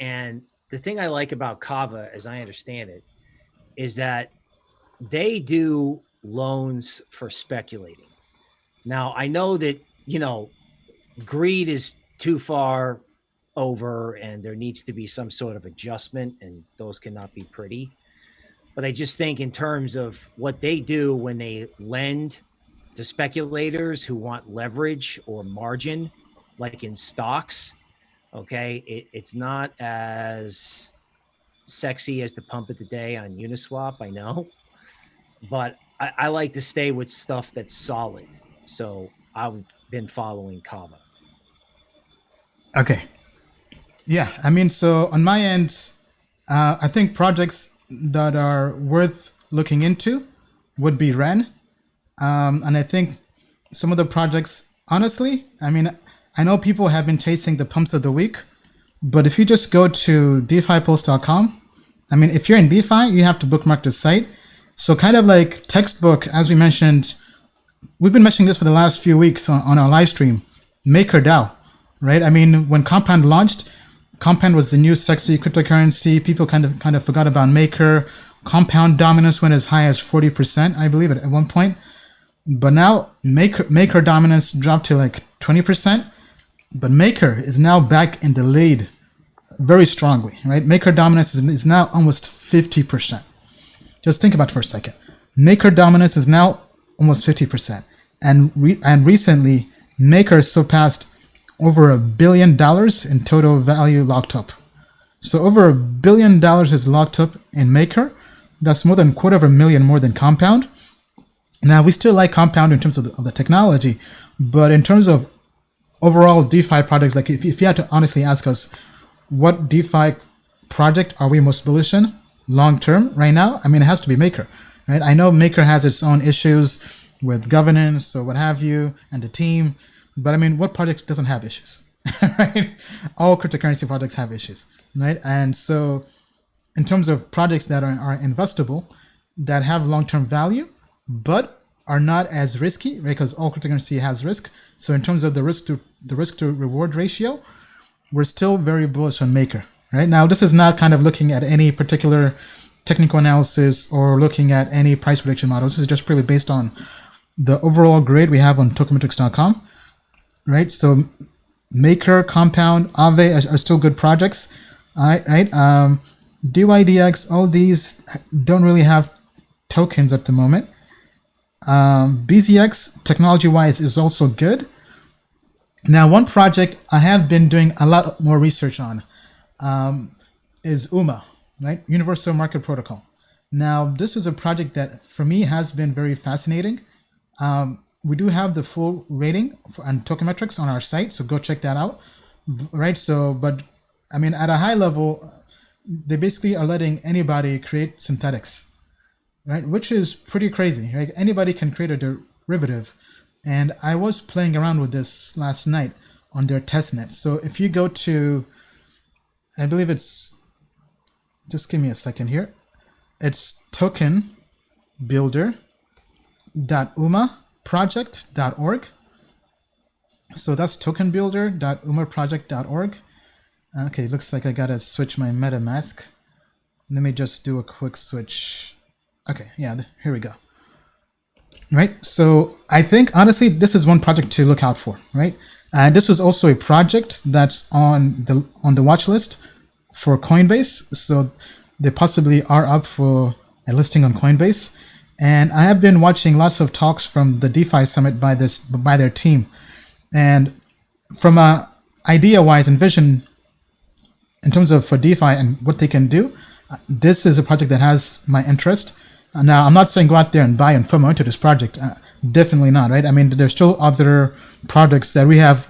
And the thing I like about Kava, as I understand it, is that they do loans for speculating. Now, I know that, greed is too far over and there needs to be some sort of adjustment, and those cannot be pretty. But I just think, in terms of what they do when they lend to speculators who want leverage or margin, like in stocks, okay, it's not as sexy as the pump of the day on Uniswap, I know, but I like to stay with stuff that's solid. So I've been following Kava. Okay. Yeah. I mean, so on my end, I think projects that are worth looking into would be Ren. And I think some of the projects, honestly, I mean, I know people have been chasing the pumps of the week, but if you just go to defipulse.com, I mean, if you're in DeFi, you have to bookmark the site. So kind of like textbook, as we mentioned, we've been mentioning this for the last few weeks on our live stream, MakerDAO, right? I mean, when Compound launched, Compound was the new sexy cryptocurrency. People kind of forgot about Maker. Compound dominance went as high as 40%, I believe, at one point. But now Maker dominance dropped to like 20%. But Maker is now back in the lead very strongly, right? Maker dominance is now almost 50%. Just think about it for a second. Maker dominance is now almost 50%. And recently, Maker surpassed over $1 billion in total value locked up. So over $1 billion is locked up in Maker. That's more than $250,000 more than Compound. Now, we still like Compound in terms of the technology, but in terms of overall DeFi products, like if you had to honestly ask us, what DeFi project are we most bullish in long term right now? I mean, it has to be Maker, right? I know Maker has its own issues with governance or what have you and the team, but I mean, what project doesn't have issues, right? All cryptocurrency projects have issues, right? And so in terms of projects that are investable, that have long-term value, but are not as risky, right? Because all cryptocurrency has risk. So in terms of the risk to reward ratio, we're still very bullish on Maker, right? Now, this is not kind of looking at any particular technical analysis or looking at any price prediction models. This is just purely based on the overall grade we have on tokenmetrics.com, right? So Maker, Compound, Aave are still good projects, right? DYDX, all these don't really have tokens at the moment. BZX, technology-wise, is also good. Now, one project I have been doing a lot more research on is UMA, right? Universal Market Protocol. Now, this is a project that, for me, has been very fascinating. We do have the full rating on Token Metrics on our site, so go check that out, right? So, but, I mean, at a high level, they basically are letting anybody create synthetics, right? Which is pretty crazy, right? Anybody can create a derivative. And I was playing around with this last night on their testnet. So if you go to, I believe it's, just give me a second here. It's tokenbuilder.umaproject.org. So that's tokenbuilder.umaproject.org. Okay, looks like I gotta switch my MetaMask. Let me just do a quick switch. Okay, yeah, here we go. Right, so I think honestly this is one project to look out for, right? And this was also a project that's on the watch list for Coinbase, so they possibly are up for a listing on Coinbase. And I have been watching lots of talks from the DeFi Summit by their team, and from a idea-wise and vision in terms of for DeFi and what they can do, this is a project that has my interest. Now, I'm not saying go out there and buy and FOMO into this project. Definitely not, right? I mean, there's still other products that we have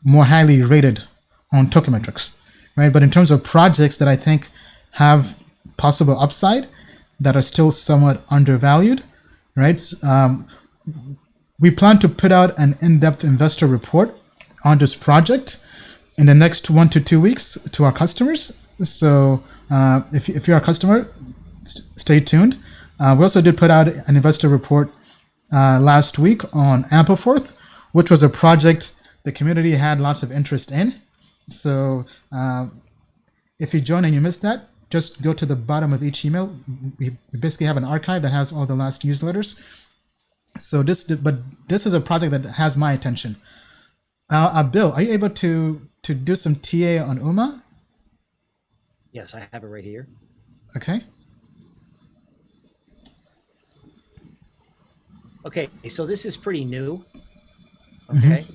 more highly rated on Token Metrics, right? But in terms of projects that I think have possible upside that are still somewhat undervalued, right? We plan to put out an in-depth investor report on this project in the next 1 to 2 weeks to our customers. So if you're a customer, stay tuned. We also did put out an investor report last week on Ampleforth, which was a project the community had lots of interest in. So If you join and you missed that, just go to the bottom of each email. We basically have an archive that has all the last newsletters. So this is a project that has my attention. Bill, are you able to do some TA on UMA? Yes, I have it right here. Okay. Okay, so this is pretty new. Okay.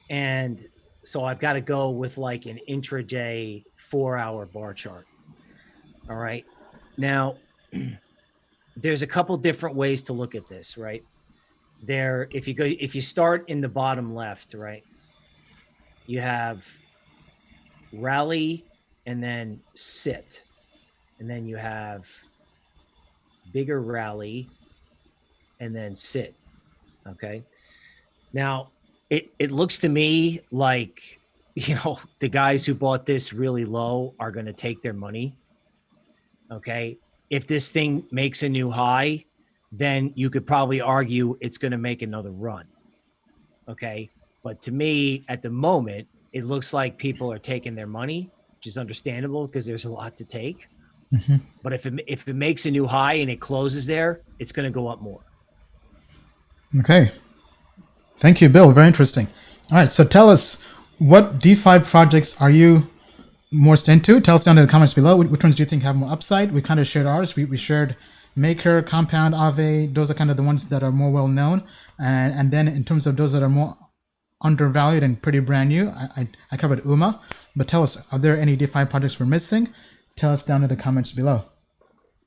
And so I've got to go with like an intraday 4-hour bar chart. All right. Now, there's a couple different ways to look at this, right? If you start in the bottom left, right, you have rally and then sit, and then you have bigger rally and then sit. Okay. Now it looks to me like, the guys who bought this really low are going to take their money. Okay. If this thing makes a new high, then you could probably argue it's going to make another run. Okay. But to me, at the moment, it looks like people are taking their money, which is understandable because there's a lot to take. But if it makes a new high and it closes there, it's going to go up more. Okay. Thank you, Bill. Very interesting. All right. So tell us, what DeFi projects are you most into? Tell us down in the comments below. Which ones do you think have more upside? We kind of shared ours. We shared Maker, Compound, Aave. Those are kind of the ones that are more well known. And then in terms of those that are more undervalued and pretty brand new, I covered UMA. But tell us, are there any DeFi projects we're missing? Tell us down in the comments below.